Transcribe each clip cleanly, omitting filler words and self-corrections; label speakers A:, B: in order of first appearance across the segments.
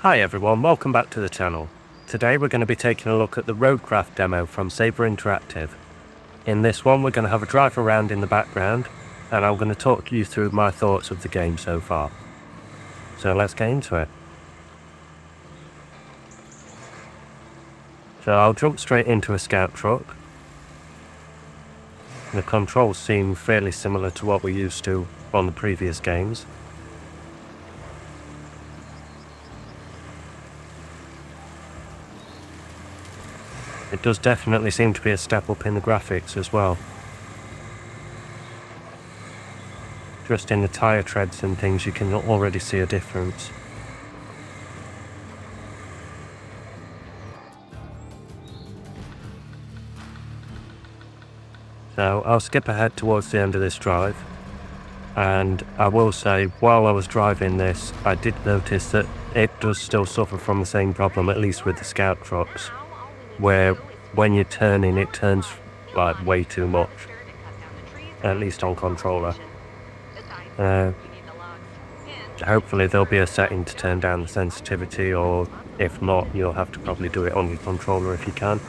A: Hi everyone, welcome back to the channel. Today we're going to be taking a look at the RoadCraft demo from Saber Interactive. In this one we're going to have a drive around in the background and I'm going to talk you through my thoughts of the game so far. So let's get into it. So I'll jump straight into a scout truck. The controls seem fairly similar to what we're used to on the previous games. It does definitely seem to be a step up in the graphics as well. Just in the tyre treads and things you can already see a difference. So I'll skip ahead towards the end of this drive, and I will say while I was driving this I did notice that it does still suffer from the same problem, at least with the scout trucks, where when you're turning it turns like way too much, at least on controller. Hopefully there'll be a setting to turn down the sensitivity, or if not you'll have to probably do it on your controller if you can.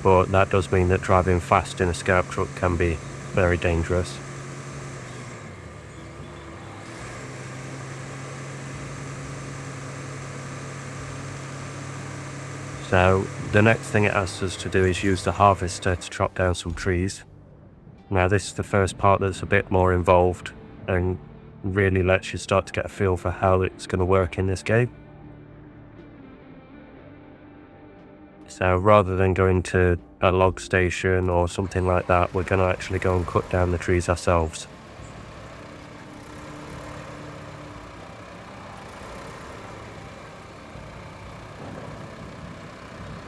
A: But that does mean that driving fast in a scout truck can be very dangerous. So the next thing it asks us to do is use the harvester to chop down some trees. Now this is the first part that's a bit more involved and really lets you start to get a feel for how it's going to work in this game. So rather than going to a log station or something like that, we're going to actually go and cut down the trees ourselves.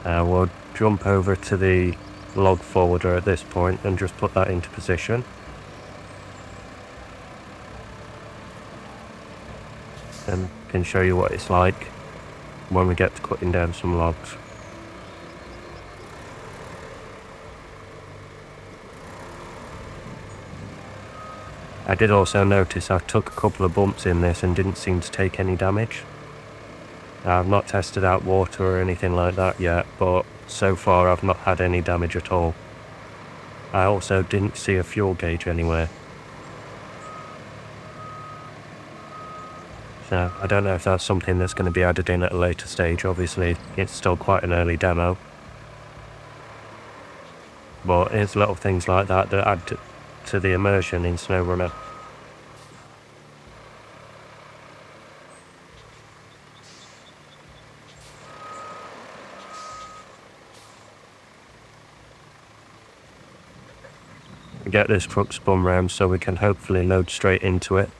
A: We'll jump over to the log forwarder at this point and just put that into position. And can show you what it's like when we get to cutting down some logs. I did also notice I took a couple of bumps in this and didn't seem to take any damage. I've not tested out water or anything like that yet, but so far I've not had any damage at all. I also didn't see a fuel gauge anywhere. So I don't know if that's something that's going to be added in at a later stage. Obviously it's still quite an early demo, but it's little things like that that add to the immersion in SnowRunner. We get this truck spun round so we can hopefully load straight into it.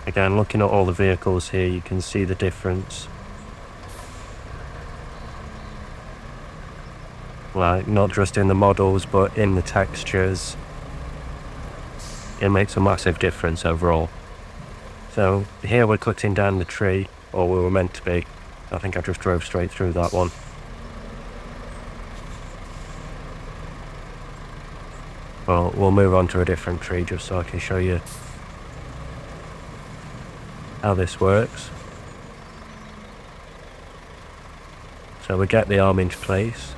A: Again, looking at all the vehicles here, you can see the difference. Like, not just in the models, but in the textures. It makes a massive difference overall. So here we're cutting down the tree, or we were meant to be. I think I just drove straight through that one. Well, we'll move on to a different tree just so I can show you how this works. So we get the arm into place.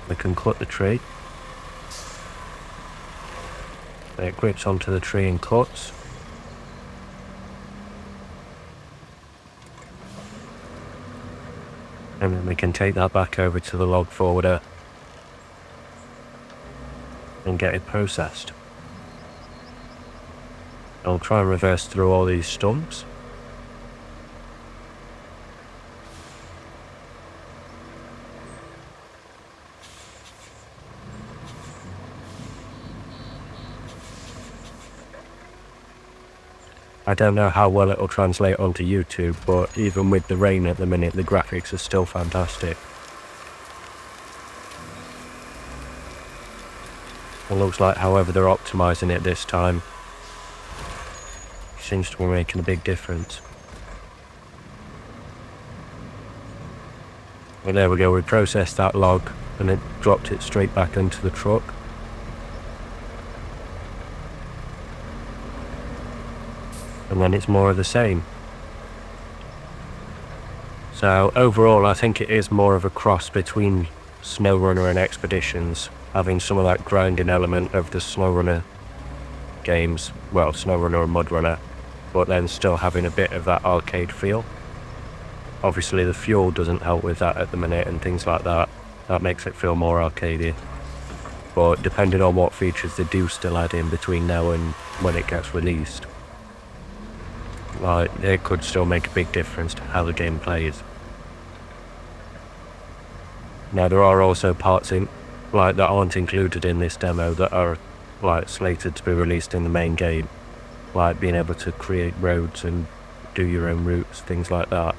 A: We can cut the tree. It grips onto the tree and cuts. And then we can take that back over to the log forwarder and get it processed. I'll try and reverse through all these stumps. I don't know how well it'll translate onto YouTube, but even with the rain at the minute, the graphics are still fantastic. It looks like however they're optimizing it this time seems to be making a big difference. And there we go, we processed that log and it dropped it straight back into the truck. And then it's more of the same. So overall I think it is more of a cross between SnowRunner and Expeditions, having some of that grinding element of the SnowRunner games, well, SnowRunner and MudRunner, but then still having a bit of that arcade feel. Obviously the fuel doesn't help with that at the minute and things like that. That makes it feel more arcadey. But depending on what features they do still add in between now and when it gets released, like, it could still make a big difference to how the game plays. Now there are also parts in, like, that aren't included in this demo that are, like, slated to be released in the main game. Like being able to create roads and do your own routes, things like that.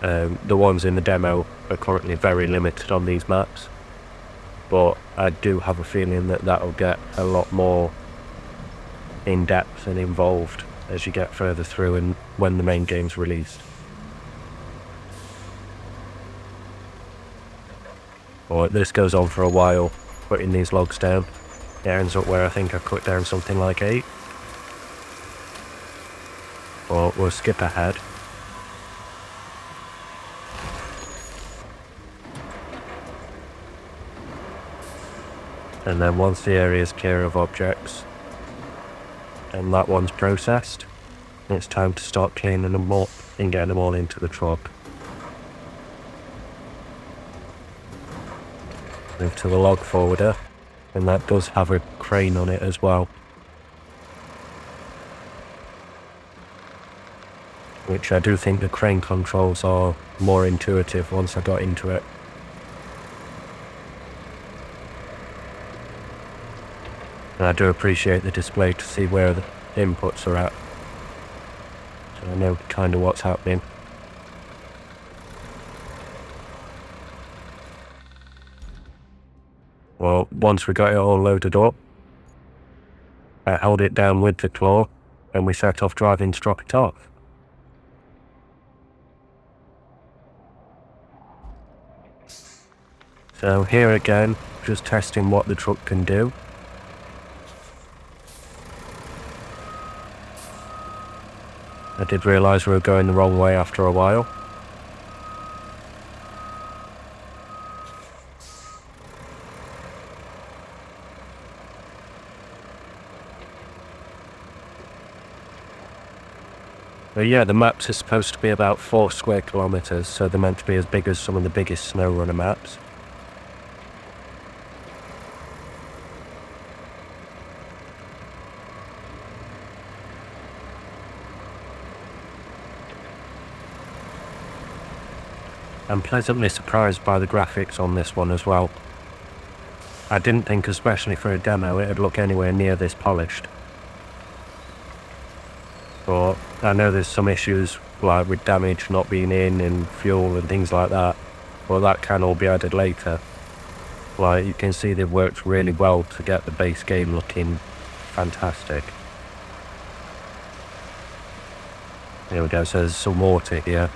A: The ones in the demo are currently very limited on these maps, but I do have a feeling that that'll get a lot more in-depth and involved as you get further through and when the main game's released. But this goes on for a while, putting these logs down. It ends up where I think I cut down something like 8. But we'll skip ahead. And then once the area is clear of objects and that one's processed, it's time to start cleaning them up and getting them all into the truck. Move to the log forwarder, and that does have a crane on it as well, which I do think the crane controls are more intuitive once I got into it. And I do appreciate the display to see where the inputs are at, so I know kind of what's happening. Well, once we got it all loaded up, I held it down with the claw and we set off driving to drop it off. So here again, just testing what the truck can do. I did realise we were going the wrong way after a while. But yeah, the maps are supposed to be about 4 square kilometres, so they're meant to be as big as some of the biggest SnowRunner maps. I'm pleasantly surprised by the graphics on this one as well. I didn't think, especially for a demo, it'd look anywhere near this polished. But I know there's some issues like with damage not being in and fuel and things like that, but that can all be added later. Like, you can see they've worked really well to get the base game looking fantastic. There we go, so there's some water here.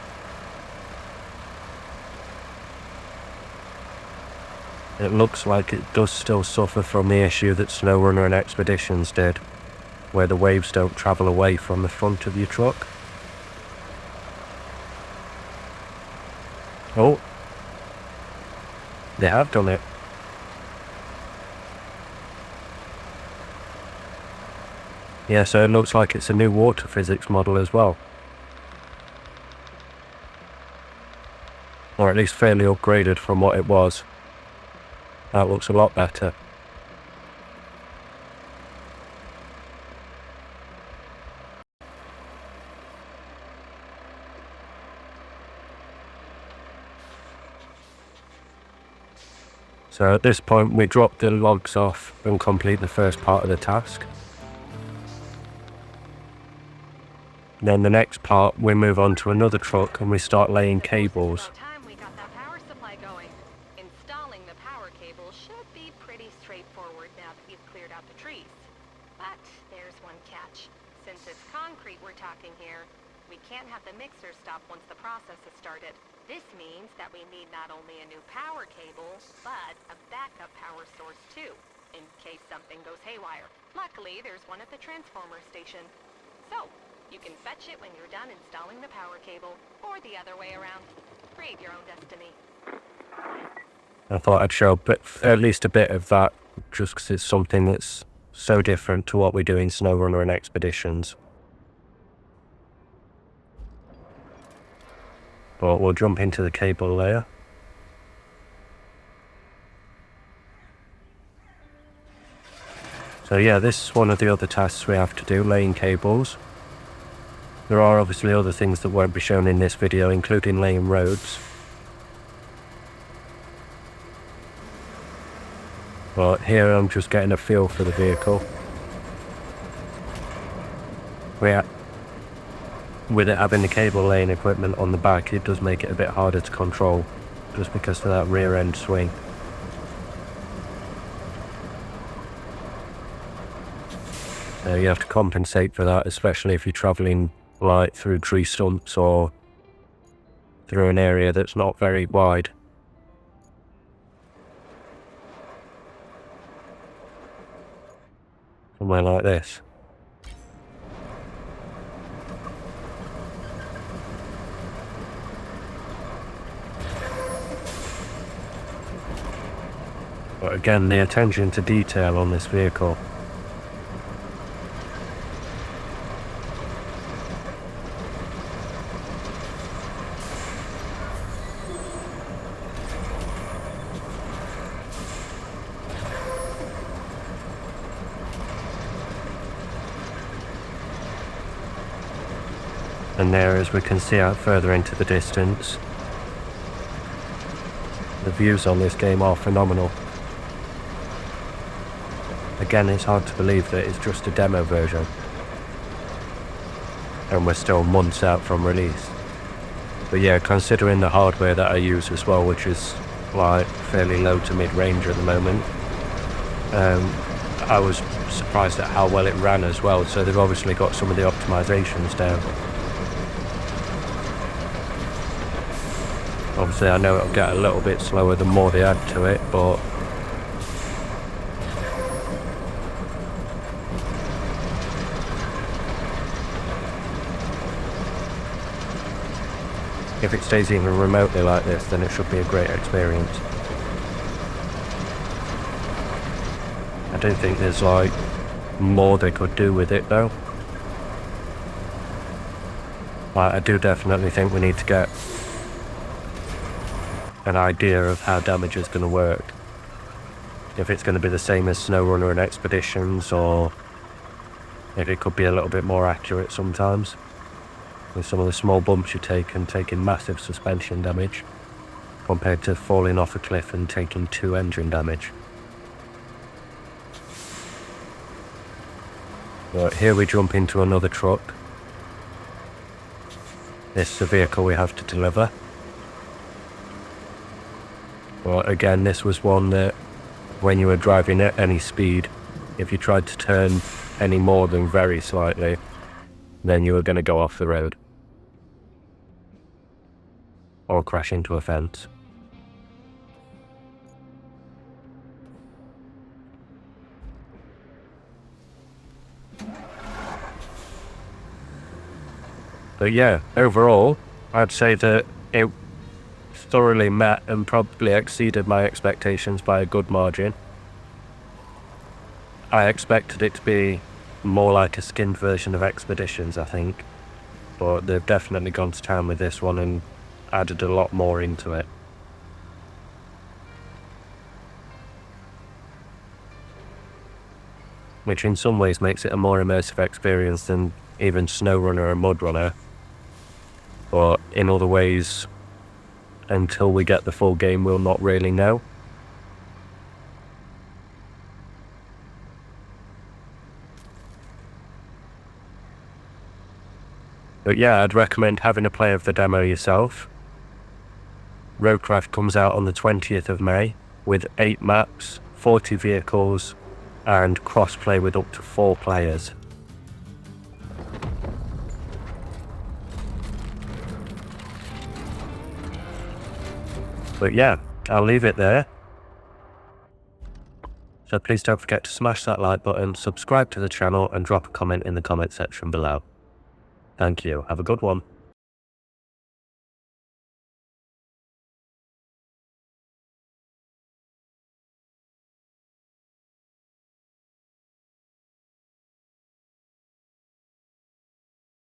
A: It looks like it does still suffer from the issue that SnowRunner and Expeditions did, where the waves don't travel away from the front of your truck. Oh, they have done it. Yeah, so it looks like it's a new water physics model as well. Or at least fairly upgraded from what it was. That looks a lot better. So at this point we drop the logs off and complete the first part of the task. Then the next part we move on to another truck and we start laying cables.
B: Installing the power cable should be pretty straightforward now that we've cleared out the trees. But there's one catch. Since it's concrete we're talking here, We can't have the mixer stop once the process is started. This means that we need not only a new power cable, but a backup power source too, in case something goes haywire. Luckily, there's one at the transformer station. So, you can fetch it when you're done installing the power cable, or the other way around. Create your own destiny.
A: I thought I'd show at least a bit of that, just because it's something that's so different to what we do in SnowRunner and Expeditions. But we'll jump into the cable layer. So yeah, this is one of the other tasks we have to do, laying cables. There are obviously other things that won't be shown in this video, including laying roads. But here I'm just getting a feel for the vehicle. With it having the cable laying equipment on the back, it does make it a bit harder to control, just because of that rear end swing. So you have to compensate for that, especially if you're travelling like through tree stumps or through an area that's not very wide. Somewhere like this. But again, the attention to detail on this vehicle. And there, as we can see out further into the distance, the views on this game are phenomenal. Again, it's hard to believe that it's just a demo version, and we're still months out from release. But yeah, considering the hardware that I use as well, which is like fairly low to mid-range at the moment, I was surprised at how well it ran as well. So they've obviously got some of the optimizations down. Obviously I know it'll get a little bit slower the more they add to it, but if it stays even remotely like this, then it should be a great experience. I don't think there's like more they could do with it though. I do definitely think we need to get an idea of how damage is going to work. If it's going to be the same as SnowRunner and Expeditions, or if it could be a little bit more accurate sometimes, with some of the small bumps you take and taking massive suspension damage, compared to falling off a cliff and taking 2 engine damage. But here we jump into another truck. This is the vehicle we have to deliver. Well, again, this was one that when you were driving at any speed, if you tried to turn any more than very slightly, then you were going to go off the road or crash into a fence. But yeah, overall, I'd say that it thoroughly met and probably exceeded my expectations by a good margin. I expected it to be more like a skinned version of Expeditions, I think, but they've definitely gone to town with this one and added a lot more into it. Which in some ways makes it a more immersive experience than even SnowRunner and MudRunner, but in other ways, until we get the full game, we'll not really know. But yeah, I'd recommend having a play of the demo yourself. RoadCraft comes out on the 20th of May with 8 maps, 40 vehicles, and cross-play with up to 4 players. But yeah, I'll leave it there. So please don't forget to smash that like button, subscribe to the channel, and drop a comment in the comment section below. Thank you. Have a good one.